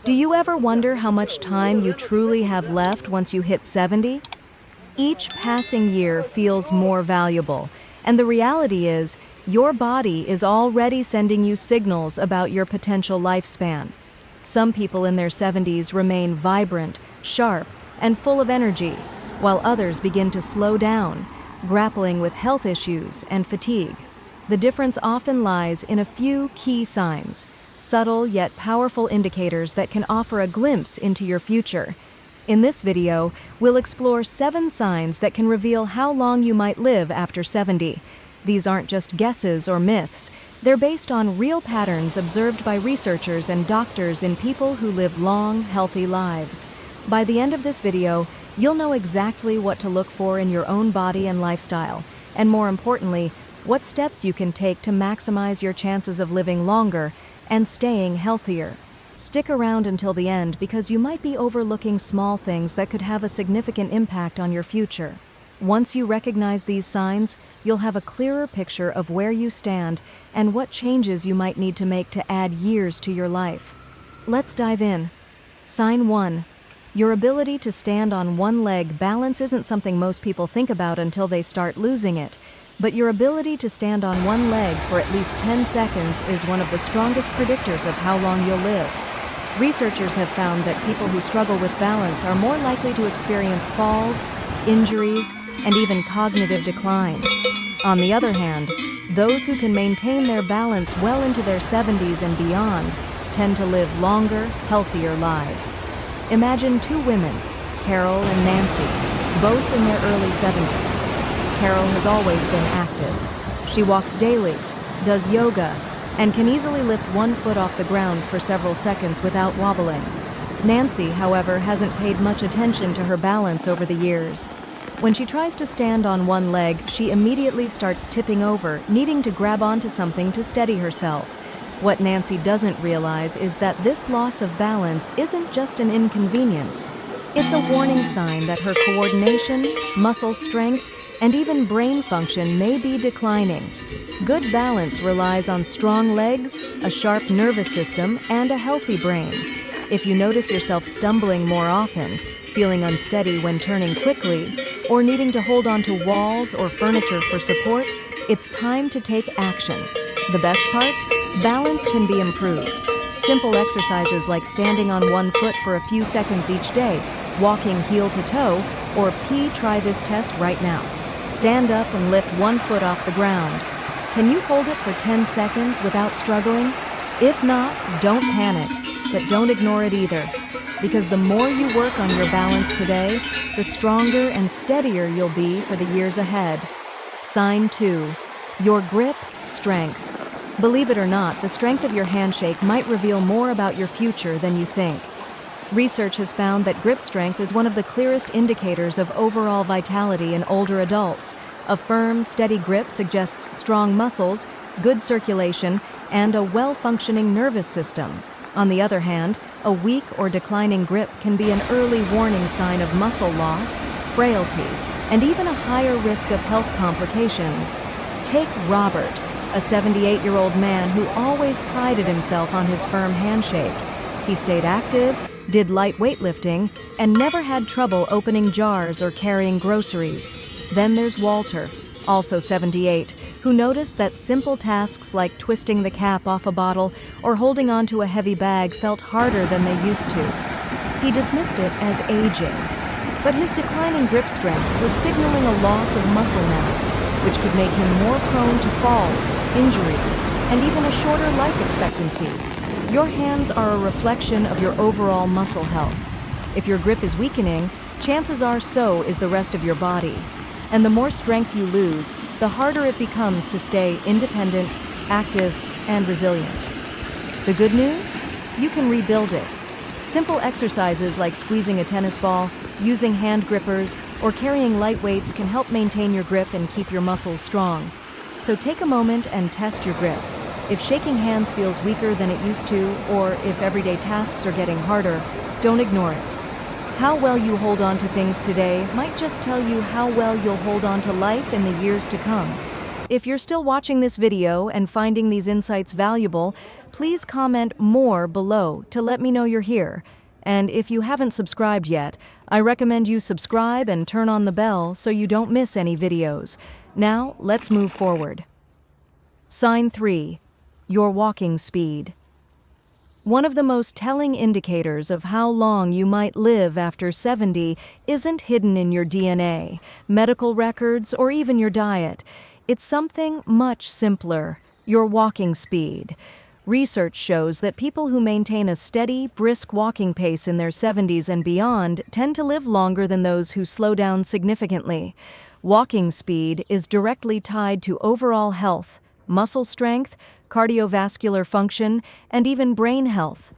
Do you ever wonder how much time you truly have left once you hit 70? Each passing year feels more valuable, and the reality is, your body is already sending you signals about your potential lifespan. Some people in their 70s remain vibrant, sharp, and full of energy, while others begin to slow down, grappling with health issues and fatigue. The difference often lies in a few key signs, subtle yet powerful indicators that can offer a glimpse into your future. In this video, we'll explore 7 signs that can reveal how long you might live after 70. These aren't just guesses or myths. They're based on real patterns observed by researchers and doctors in people who live long, healthy lives. By the end of this video, you'll know exactly what to look for in your own body and lifestyle, and more importantly, what steps you can take to maximize your chances of living longer and staying healthier. Stick around until the end because you might be overlooking small things that could have a significant impact on your future. Once you recognize these signs, you'll have a clearer picture of where you stand and what changes you might need to make to add years to your life. Let's dive in. Sign 1. Your ability to stand on one leg. Balance isn't something most people think about until they start losing it. But your ability to stand on one leg for at least 10 seconds is one of the strongest predictors of how long you'll live. Researchers have found that people who struggle with balance are more likely to experience falls, injuries, and even cognitive decline. On the other hand, those who can maintain their balance well into their 70s and beyond tend to live longer, healthier lives. Imagine 2 women, Carol and Nancy, both in their early 70s. Carol has always been active. She walks daily, does yoga, and can easily lift one foot off the ground for several seconds without wobbling. Nancy, however, hasn't paid much attention to her balance over the years. When she tries to stand on one leg, she immediately starts tipping over, needing to grab onto something to steady herself. What Nancy doesn't realize is that this loss of balance isn't just an inconvenience. It's a warning sign that her coordination, muscle strength, and even brain function may be declining. Good balance relies on strong legs, a sharp nervous system, and a healthy brain. If you notice yourself stumbling more often, feeling unsteady when turning quickly, or needing to hold onto walls or furniture for support, it's time to take action. The best part? Balance can be improved. Simple exercises like standing on one foot for a few seconds each day, walking heel to toe, or try this test right now. Stand up and lift one foot off the ground. Can you hold it for 10 seconds without struggling? If not, don't panic, but don't ignore it either. Because the more you work on your balance today, the stronger and steadier you'll be for the years ahead. Sign 2. Your grip, strength. Believe it or not, the strength of your handshake might reveal more about your future than you think. Research has found that grip strength is one of the clearest indicators of overall vitality in older adults. A firm, steady grip suggests strong muscles, good circulation, and a well-functioning nervous system. On the other hand, a weak or declining grip can be an early warning sign of muscle loss, frailty, and even a higher risk of health complications. Take Robert, a 78-year-old man who always prided himself on his firm handshake. He stayed active, did light weightlifting, and never had trouble opening jars or carrying groceries. Then there's Walter, also 78, who noticed that simple tasks like twisting the cap off a bottle or holding onto a heavy bag felt harder than they used to. He dismissed it as aging, but his declining grip strength was signaling a loss of muscle mass, which could make him more prone to falls, injuries, and even a shorter life expectancy. Your hands are a reflection of your overall muscle health. If your grip is weakening, chances are so is the rest of your body. And the more strength you lose, the harder it becomes to stay independent, active, and resilient. The good news? You can rebuild it. Simple exercises like squeezing a tennis ball, using hand grippers, or carrying light weights can help maintain your grip and keep your muscles strong. So take a moment and test your grip. If shaking hands feels weaker than it used to, or if everyday tasks are getting harder, don't ignore it. How well you hold on to things today might just tell you how well you'll hold on to life in the years to come. If you're still watching this video and finding these insights valuable, please comment more below to let me know you're here. And if you haven't subscribed yet, I recommend you subscribe and turn on the bell so you don't miss any videos. Now, let's move forward. Sign 3. Your walking speed. One of the most telling indicators of how long you might live after 70 isn't hidden in your DNA, medical records, or even your diet. It's something much simpler: your walking speed. Research shows that people who maintain a steady, brisk walking pace in their 70s and beyond tend to live longer than those who slow down significantly. Walking speed is directly tied to overall health, muscle strength, cardiovascular function, and even brain health.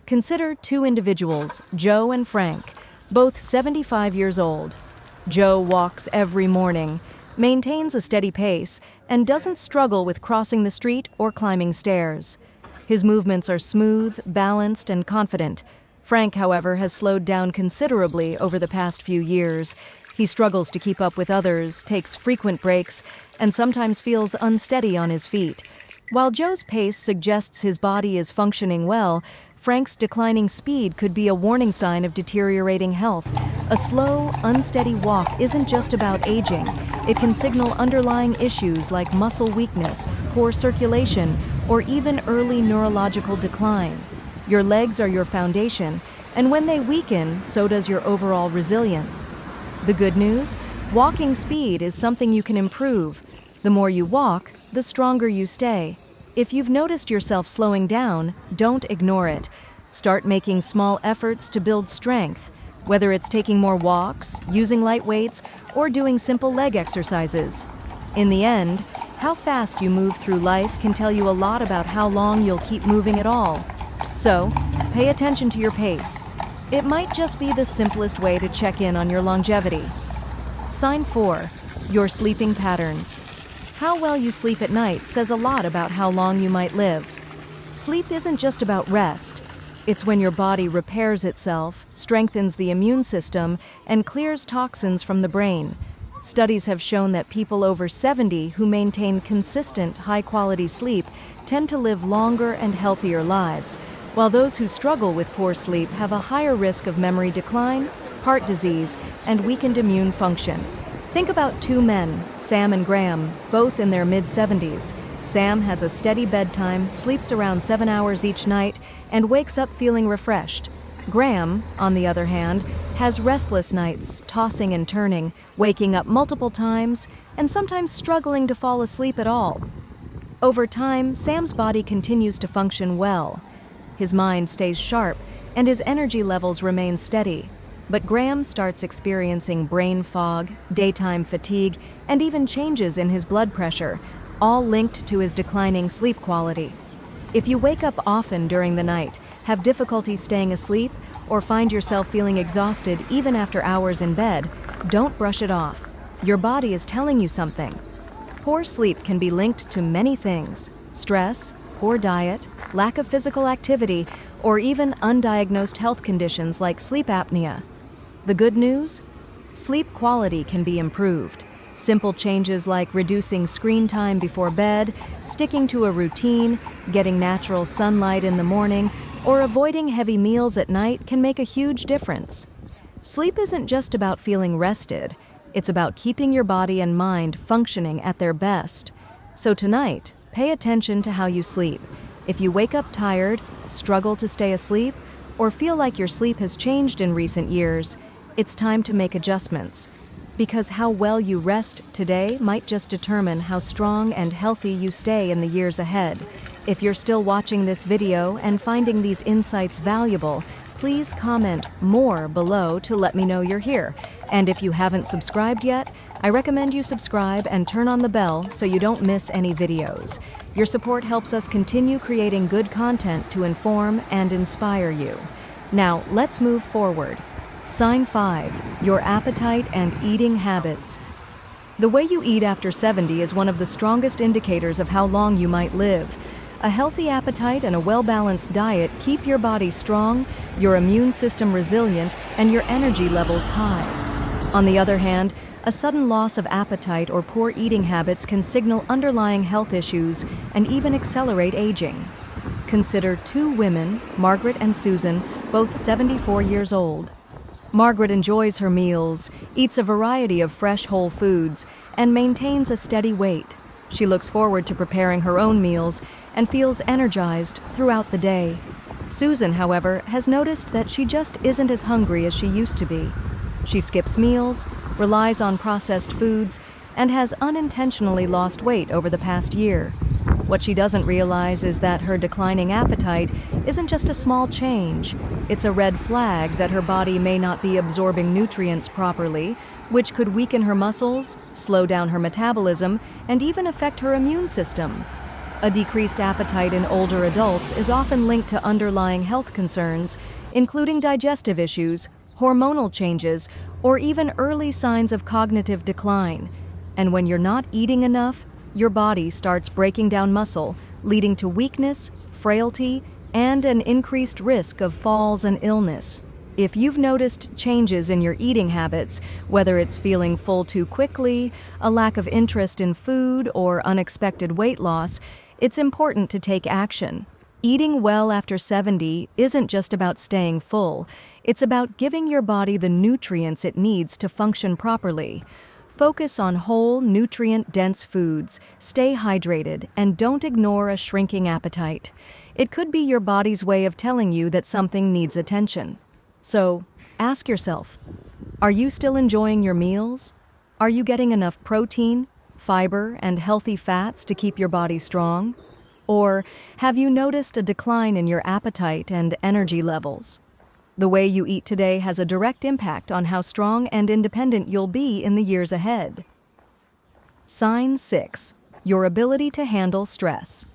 Consider two individuals, Joe and Frank, both 75 years old. Joe walks every morning, maintains a steady pace, and doesn't struggle with crossing the street or climbing stairs. His movements are smooth, balanced, and confident. Frank, however, has slowed down considerably over the past few years. He struggles to keep up with others, takes frequent breaks, and sometimes feels unsteady on his feet. While Joe's pace suggests his body is functioning well, Frank's declining speed could be a warning sign of deteriorating health. A slow, unsteady walk isn't just about aging. It can signal underlying issues like muscle weakness, poor circulation, or even early neurological decline. Your legs are your foundation, and when they weaken, so does your overall resilience. The good news? Walking speed is something you can improve. The more you walk, the stronger you stay. If you've noticed yourself slowing down, don't ignore it. Start making small efforts to build strength, whether it's taking more walks, using light weights, or doing simple leg exercises. In the end, how fast you move through life can tell you a lot about how long you'll keep moving at all. So, pay attention to your pace. It might just be the simplest way to check in on your longevity. Sign 4. Your sleeping patterns. How well you sleep at night says a lot about how long you might live. Sleep isn't just about rest. It's when your body repairs itself, strengthens the immune system, and clears toxins from the brain. Studies have shown that people over 70 who maintain consistent, high-quality sleep tend to live longer and healthier lives, while those who struggle with poor sleep have a higher risk of memory decline, heart disease, and weakened immune function. Think about two men, Sam and Graham, both in their mid-70s. Sam has a steady bedtime, sleeps around 7 hours each night, and wakes up feeling refreshed. Graham, on the other hand, has restless nights, tossing and turning, waking up multiple times, and sometimes struggling to fall asleep at all. Over time, Sam's body continues to function well. His mind stays sharp, and his energy levels remain steady. But Graham starts experiencing brain fog, daytime fatigue, and even changes in his blood pressure, all linked to his declining sleep quality. If you wake up often during the night, have difficulty staying asleep, or find yourself feeling exhausted even after hours in bed, don't brush it off. Your body is telling you something. Poor sleep can be linked to many things: stress, poor diet, lack of physical activity, or even undiagnosed health conditions like sleep apnea. The good news? Sleep quality can be improved. Simple changes like reducing screen time before bed, sticking to a routine, getting natural sunlight in the morning, or avoiding heavy meals at night can make a huge difference. Sleep isn't just about feeling rested. It's about keeping your body and mind functioning at their best. So tonight, pay attention to how you sleep. If you wake up tired, struggle to stay asleep, or feel like your sleep has changed in recent years, it's time to make adjustments. Because how well you rest today might just determine how strong and healthy you stay in the years ahead. If you're still watching this video and finding these insights valuable, please comment more below to let me know you're here. And if you haven't subscribed yet, I recommend you subscribe and turn on the bell so you don't miss any videos. Your support helps us continue creating good content to inform and inspire you. Now, let's move forward. Sign 5. Your appetite and eating habits. The way you eat after 70 is one of the strongest indicators of how long you might live. A healthy appetite and a well-balanced diet keep your body strong, your immune system resilient, and your energy levels high. On the other hand, a sudden loss of appetite or poor eating habits can signal underlying health issues and even accelerate aging. Consider two women, Margaret and Susan, both 74 years old. Margaret enjoys her meals, eats a variety of fresh whole foods, and maintains a steady weight. She looks forward to preparing her own meals and feels energized throughout the day. Susan, however, has noticed that she just isn't as hungry as she used to be. She skips meals, relies on processed foods, and has unintentionally lost weight over the past year. What she doesn't realize is that her declining appetite isn't just a small change. It's a red flag that her body may not be absorbing nutrients properly, which could weaken her muscles, slow down her metabolism, and even affect her immune system. A decreased appetite in older adults is often linked to underlying health concerns, including digestive issues, hormonal changes, or even early signs of cognitive decline. And when you're not eating enough, your body starts breaking down muscle, leading to weakness, frailty, and an increased risk of falls and illness. If you've noticed changes in your eating habits, whether it's feeling full too quickly, a lack of interest in food, or unexpected weight loss, it's important to take action. Eating well after 70 isn't just about staying full, it's about giving your body the nutrients it needs to function properly. Focus on whole, nutrient-dense foods, stay hydrated, and don't ignore a shrinking appetite. It could be your body's way of telling you that something needs attention. So, ask yourself, are you still enjoying your meals? Are you getting enough protein, fiber, and healthy fats to keep your body strong? Or have you noticed a decline in your appetite and energy levels? The way you eat today has a direct impact on how strong and independent you'll be in the years ahead. Sign 6. Your ability to handle stress.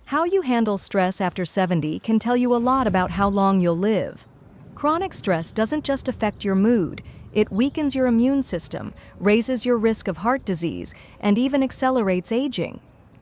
How you handle stress after 70 can tell you a lot about how long you'll live. Chronic stress doesn't just affect your mood, it weakens your immune system, raises your risk of heart disease, and even accelerates aging.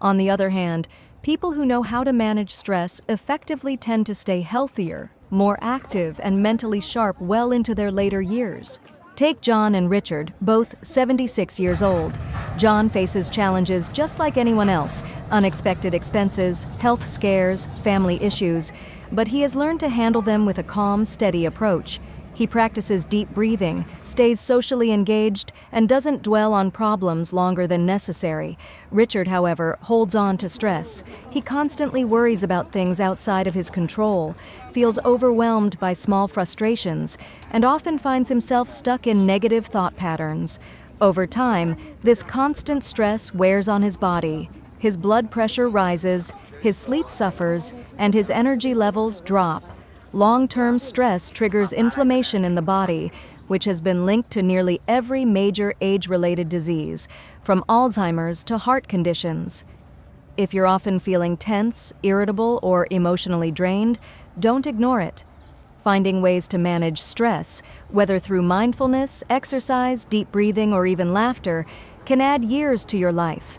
On the other hand, people who know how to manage stress effectively tend to stay healthier, more active, and mentally sharp well into their later years. Take John and Richard, both 76 years old. John faces challenges just like anyone else, unexpected expenses, health scares, family issues, but he has learned to handle them with a calm, steady approach. He practices deep breathing, stays socially engaged, and doesn't dwell on problems longer than necessary. Richard, however, holds on to stress. He constantly worries about things outside of his control, feels overwhelmed by small frustrations, and often finds himself stuck in negative thought patterns. Over time, this constant stress wears on his body. His blood pressure rises, his sleep suffers, and his energy levels drop. Long-term stress triggers inflammation in the body, which has been linked to nearly every major age-related disease, from Alzheimer's to heart conditions. If you're often feeling tense, irritable, or emotionally drained, don't ignore it. Finding ways to manage stress, whether through mindfulness, exercise, deep breathing, or even laughter, can add years to your life.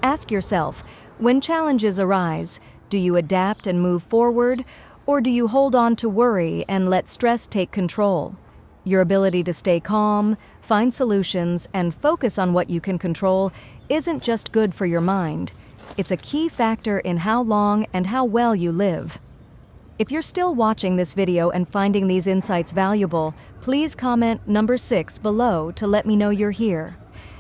Ask yourself, when challenges arise, do you adapt and move forward, or do you hold on to worry and let stress take control? Your ability to stay calm, find solutions, and focus on what you can control isn't just good for your mind. It's a key factor in how long and how well you live. If you're still watching this video and finding these insights valuable, please comment number 6 below to let me know you're here.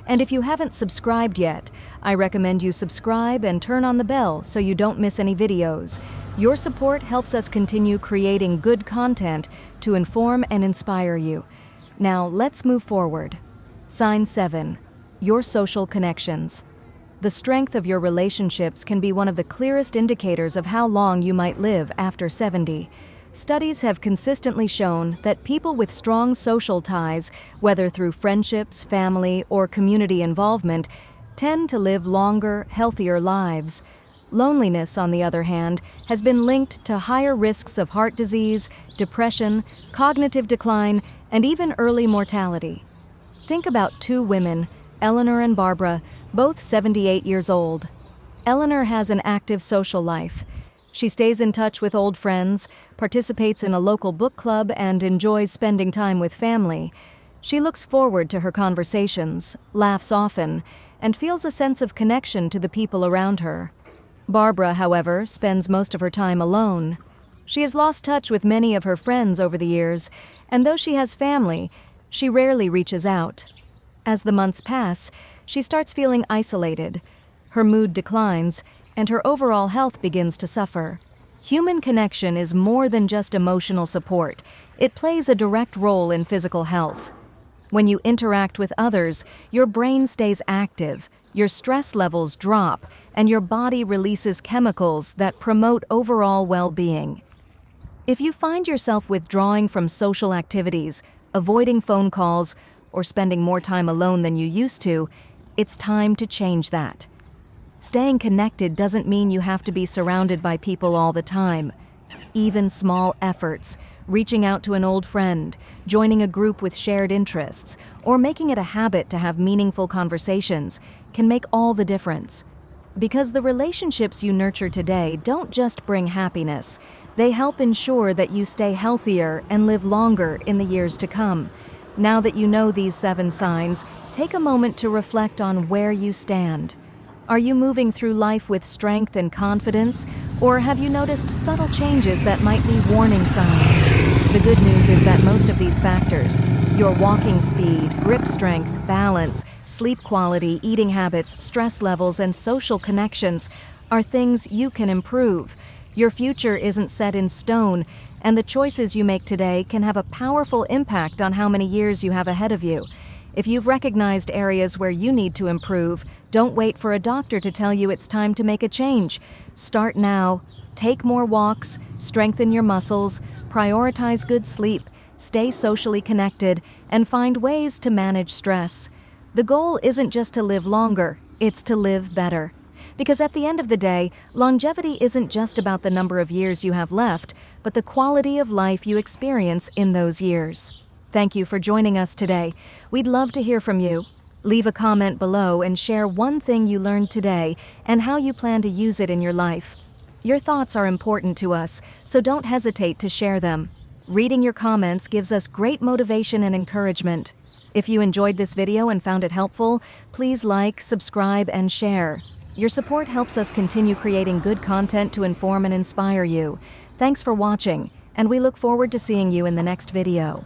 And if you haven't subscribed yet, I recommend you subscribe and turn on the bell so you don't miss any videos. Your support helps us continue creating good content to inform and inspire you. Now, let's move forward. Sign 7. Your social connections. The strength of your relationships can be one of the clearest indicators of how long you might live after 70. Studies have consistently shown that people with strong social ties, whether through friendships, family, or community involvement, tend to live longer, healthier lives. Loneliness, on the other hand, has been linked to higher risks of heart disease, depression, cognitive decline, and even early mortality. Think about two women, Eleanor and Barbara, both 78 years old. Eleanor has an active social life. She stays in touch with old friends, participates in a local book club, and enjoys spending time with family. She looks forward to her conversations, laughs often, and feels a sense of connection to the people around her. Barbara, however, spends most of her time alone. She has lost touch with many of her friends over the years, and though she has family, she rarely reaches out. As the months pass, she starts feeling isolated. Her mood declines, and her overall health begins to suffer. Human connection is more than just emotional support. It plays a direct role in physical health. When you interact with others, your brain stays active, your stress levels drop, and your body releases chemicals that promote overall well-being. If you find yourself withdrawing from social activities, avoiding phone calls, or spending more time alone than you used to, it's time to change that. Staying connected doesn't mean you have to be surrounded by people all the time. Even small efforts, reaching out to an old friend, joining a group with shared interests, or making it a habit to have meaningful conversations, can make all the difference. Because the relationships you nurture today don't just bring happiness, they help ensure that you stay healthier and live longer in the years to come. Now that you know these 7 signs, take a moment to reflect on where you stand. Are you moving through life with strength and confidence, or have you noticed subtle changes that might be warning signs? The good news is that most of these factors, your walking speed, grip strength, balance, sleep quality, eating habits, stress levels, and social connections, are things you can improve. Your future isn't set in stone, and the choices you make today can have a powerful impact on how many years you have ahead of you. If you've recognized areas where you need to improve, don't wait for a doctor to tell you it's time to make a change. Start now. Take more walks, strengthen your muscles, prioritize good sleep, stay socially connected, and find ways to manage stress. The goal isn't just to live longer, it's to live better. Because at the end of the day, longevity isn't just about the number of years you have left, but the quality of life you experience in those years. Thank you for joining us today. We'd love to hear from you. Leave a comment below and share one thing you learned today and how you plan to use it in your life. Your thoughts are important to us, so don't hesitate to share them. Reading your comments gives us great motivation and encouragement. If you enjoyed this video and found it helpful, please like, subscribe, and share. Your support helps us continue creating good content to inform and inspire you. Thanks for watching, and we look forward to seeing you in the next video.